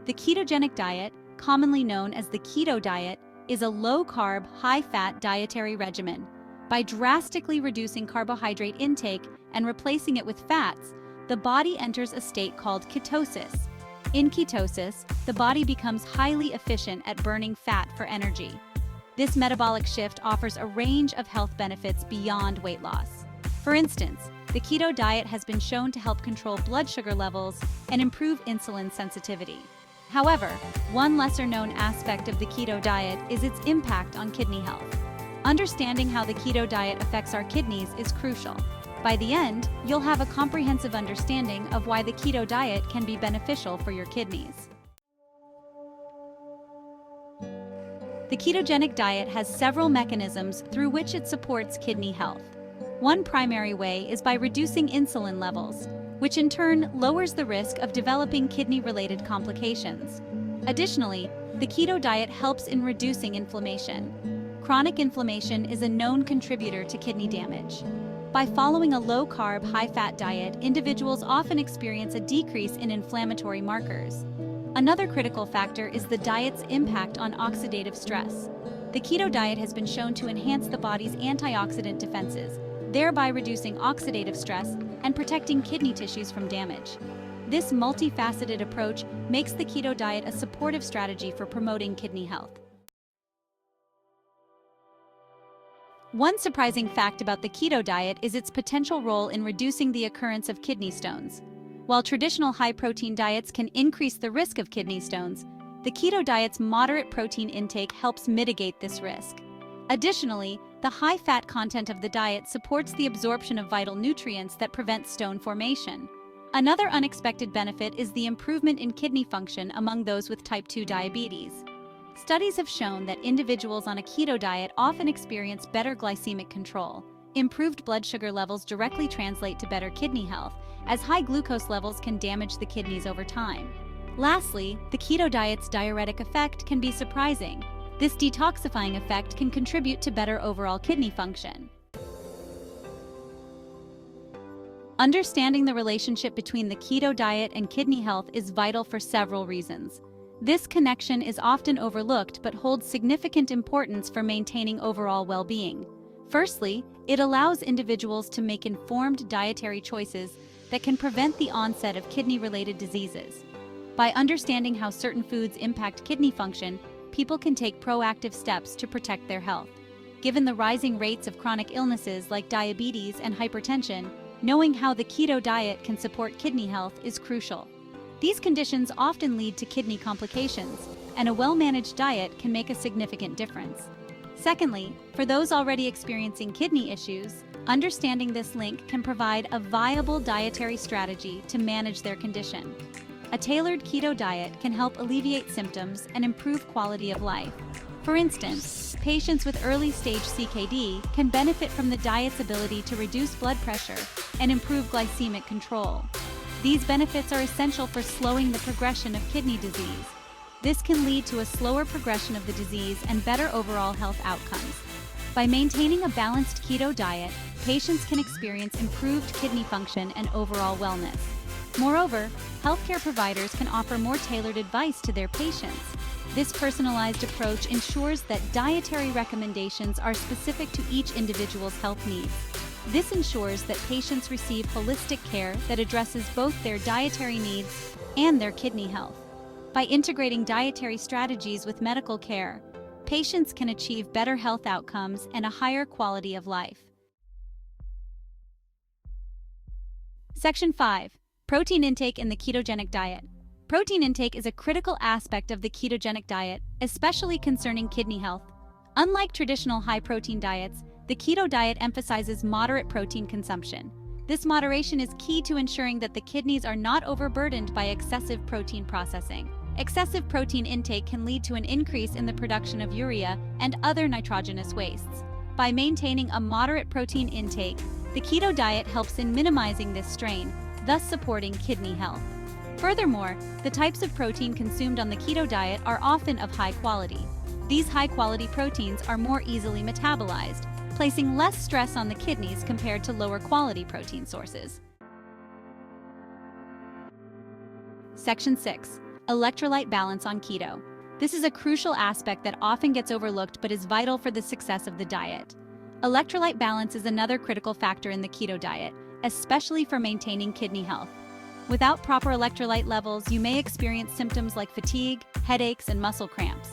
The ketogenic diet, commonly known as the keto diet, is a low-carb, high-fat dietary regimen. By drastically reducing carbohydrate intake and replacing it with fats, the body enters a state called ketosis. In ketosis, the body becomes highly efficient at burning fat for energy. This metabolic shift offers a range of health benefits beyond weight loss. For instance, the keto diet has been shown to help control blood sugar levels and improve insulin sensitivity. However, one lesser-known aspect of the keto diet is its impact on kidney health. Understanding how the keto diet affects our kidneys is crucial. By the end, you'll have a comprehensive understanding of why the keto diet can be beneficial for your kidneys. The ketogenic diet has several mechanisms through which it supports kidney health. One primary way is by reducing insulin levels, which in turn lowers the risk of developing kidney-related complications. Additionally, the keto diet helps in reducing inflammation. Chronic inflammation is a known contributor to kidney damage. By following a low-carb, high-fat diet, individuals often experience a decrease in inflammatory markers. Another critical factor is the diet's impact on oxidative stress. The keto diet has been shown to enhance the body's antioxidant defenses, thereby reducing oxidative stress and protecting kidney tissues from damage. This multifaceted approach makes the keto diet a supportive strategy for promoting kidney health. One surprising fact about the keto diet is its potential role in reducing the occurrence of kidney stones. While traditional high-protein diets can increase the risk of kidney stones, the keto diet's moderate protein intake helps mitigate this risk. Additionally, the high-fat content of the diet supports the absorption of vital nutrients that prevent stone formation. Another unexpected benefit is the improvement in kidney function among those with type 2 diabetes. Studies have shown that individuals on a keto diet often experience better glycemic control. Improved blood sugar levels directly translate to better kidney health, as high glucose levels can damage the kidneys over time. Lastly, the keto diet's diuretic effect can be surprising. This detoxifying effect can contribute to better overall kidney function. Understanding the relationship between the keto diet and kidney health is vital for several reasons. This connection is often overlooked but holds significant importance for maintaining overall well-being. Firstly, it allows individuals to make informed dietary choices that can prevent the onset of kidney-related diseases. By understanding how certain foods impact kidney function, people can take proactive steps to protect their health. Given the rising rates of chronic illnesses like diabetes and hypertension, knowing how the keto diet can support kidney health is crucial. These conditions often lead to kidney complications, and a well-managed diet can make a significant difference. Secondly, for those already experiencing kidney issues, understanding this link can provide a viable dietary strategy to manage their condition. A tailored keto diet can help alleviate symptoms and improve quality of life. For instance, patients with early-stage CKD can benefit from the diet's ability to reduce blood pressure and improve glycemic control. These benefits are essential for slowing the progression of kidney disease. This can lead to a slower progression of the disease and better overall health outcomes. By maintaining a balanced keto diet, patients can experience improved kidney function and overall wellness. Moreover, healthcare providers can offer more tailored advice to their patients. This personalized approach ensures that dietary recommendations are specific to each individual's health needs. This ensures that patients receive holistic care that addresses both their dietary needs and their kidney health. By integrating dietary strategies with medical care, patients can achieve better health outcomes and a higher quality of life. Section 5. Protein intake in the ketogenic diet. Protein intake is a critical aspect of the ketogenic diet, especially concerning kidney health. Unlike traditional high-protein diets, the keto diet emphasizes moderate protein consumption. This moderation is key to ensuring that the kidneys are not overburdened by excessive protein processing. Excessive protein intake can lead to an increase in the production of urea and other nitrogenous wastes. By maintaining a moderate protein intake, the keto diet helps in minimizing this strain, thus supporting kidney health. Furthermore, the types of protein consumed on the keto diet are often of high quality. These high-quality proteins are more easily metabolized, placing less stress on the kidneys compared to lower-quality protein sources. Section 6. Electrolyte balance on keto. This is a crucial aspect that often gets overlooked but is vital for the success of the diet. Electrolyte balance is another critical factor in the keto diet, especially for maintaining kidney health. Without proper electrolyte levels, you may experience symptoms like fatigue, headaches, and muscle cramps.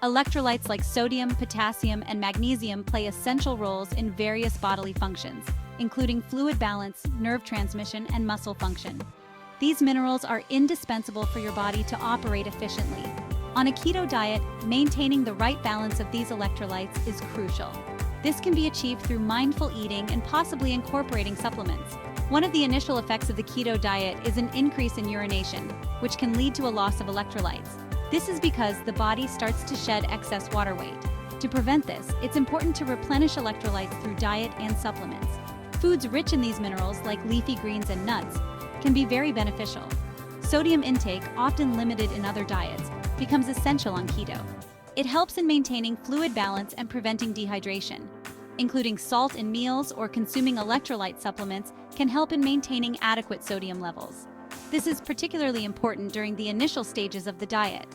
Electrolytes like sodium, potassium, and magnesium play essential roles in various bodily functions, including fluid balance, nerve transmission, and muscle function. These minerals are indispensable for your body to operate efficiently. On a keto diet, maintaining the right balance of these electrolytes is crucial. This can be achieved through mindful eating and possibly incorporating supplements. One of the initial effects of the keto diet is an increase in urination, which can lead to a loss of electrolytes. This is because the body starts to shed excess water weight. To prevent this, it's important to replenish electrolytes through diet and supplements. Foods rich in these minerals, like leafy greens and nuts, can be very beneficial. Sodium intake, often limited in other diets, becomes essential on keto. It helps in maintaining fluid balance and preventing dehydration. Including salt in meals or consuming electrolyte supplements can help in maintaining adequate sodium levels. This is particularly important during the initial stages of the diet.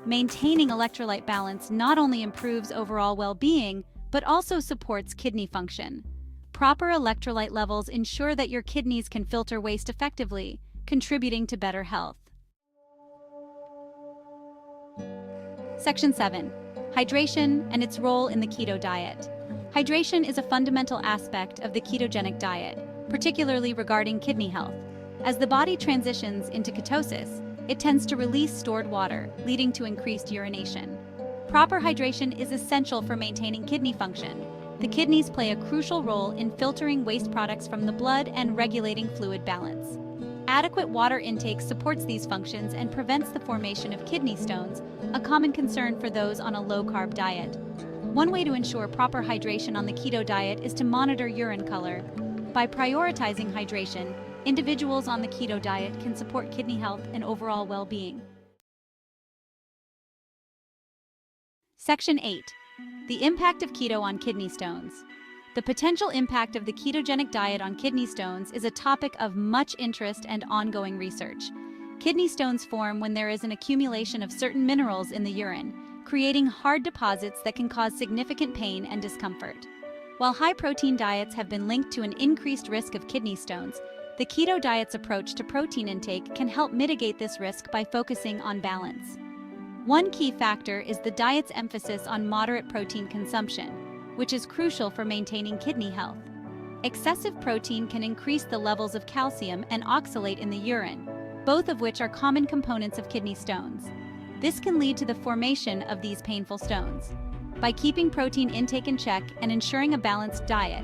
Maintaining electrolyte balance not only improves overall well-being, but also supports kidney function. Proper electrolyte levels ensure that your kidneys can filter waste effectively, contributing to better health. Section 7. Hydration and its role in the keto diet. Hydration is a fundamental aspect of the ketogenic diet, particularly regarding kidney health. As the body transitions into ketosis, it tends to release stored water, leading to increased urination. Proper hydration is essential for maintaining kidney function. The kidneys play a crucial role in filtering waste products from the blood and regulating fluid balance. Adequate water intake supports these functions and prevents the formation of kidney stones, a common concern for those on a low-carb diet. One way to ensure proper hydration on the keto diet is to monitor urine color. By prioritizing hydration, individuals on the keto diet can support kidney health and overall well-being. Section 8. The impact of keto on kidney stones. The potential impact of the ketogenic diet on kidney stones is a topic of much interest and ongoing research. Kidney stones form when there is an accumulation of certain minerals in the urine, creating hard deposits that can cause significant pain and discomfort. While high-protein diets have been linked to an increased risk of kidney stones, the keto diet's approach to protein intake can help mitigate this risk by focusing on balance. One key factor is the diet's emphasis on moderate protein consumption, which is crucial for maintaining kidney health. Excessive protein can increase the levels of calcium and oxalate in the urine, both of which are common components of kidney stones. This can lead to the formation of these painful stones. By keeping protein intake in check and ensuring a balanced diet,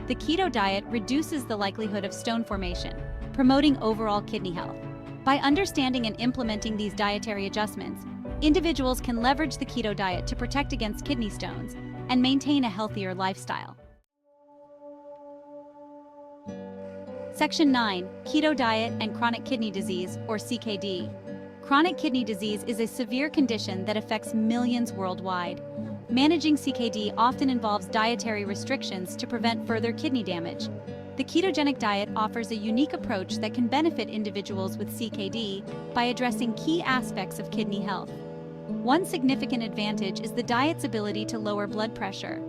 the keto diet reduces the likelihood of stone formation, promoting overall kidney health. By understanding and implementing these dietary adjustments, individuals can leverage the keto diet to protect against kidney stones and maintain a healthier lifestyle. Section 9. Keto diet and chronic kidney disease, or CKD. Chronic kidney disease is a severe condition that affects millions worldwide. Managing CKD often involves dietary restrictions to prevent further kidney damage. The ketogenic diet offers a unique approach that can benefit individuals with CKD by addressing key aspects of kidney health. One significant advantage is the diet's ability to lower blood pressure.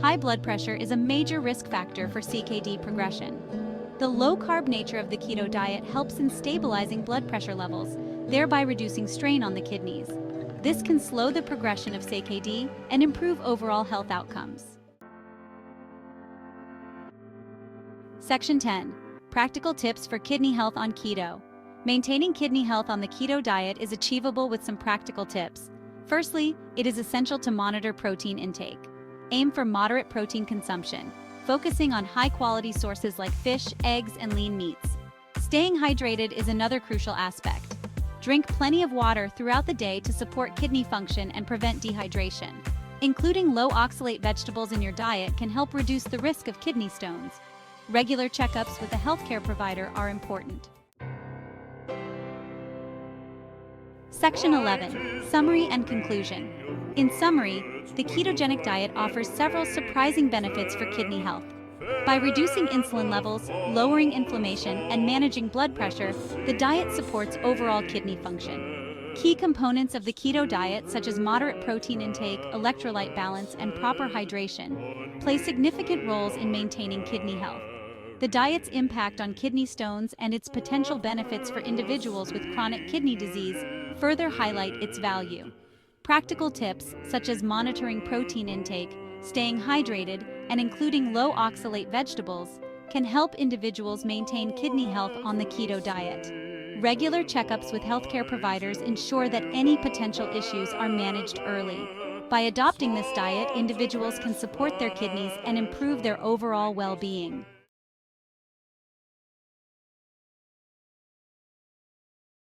High blood pressure is a major risk factor for CKD progression. The low-carb nature of the keto diet helps in stabilizing blood pressure levels, thereby reducing strain on the kidneys. This can slow the progression of CKD and improve overall health outcomes. Section 10. Practical tips for kidney health on keto. Maintaining kidney health on the keto diet is achievable with some practical tips. Firstly, it is essential to monitor protein intake. Aim for moderate protein consumption, focusing on high-quality sources like fish, eggs, and lean meats. Staying hydrated is another crucial aspect. Drink plenty of water throughout the day to support kidney function and prevent dehydration. Including low-oxalate vegetables in your diet can help reduce the risk of kidney stones. Regular checkups with a healthcare provider are important. Section 11. Summary and conclusion. In summary, the ketogenic diet offers several surprising benefits for kidney health. By reducing insulin levels, lowering inflammation, and managing blood pressure, the diet supports overall kidney function. Key components of the keto diet, such as moderate protein intake, electrolyte balance, and proper hydration, play significant roles in maintaining kidney health. The diet's impact on kidney stones and its potential benefits for individuals with chronic kidney disease further highlight its value. Practical tips, such as monitoring protein intake, staying hydrated, and including low oxalate vegetables, can help individuals maintain kidney health on the keto diet. Regular checkups with healthcare providers ensure that any potential issues are managed early. By adopting this diet, individuals can support their kidneys and improve their overall well-being.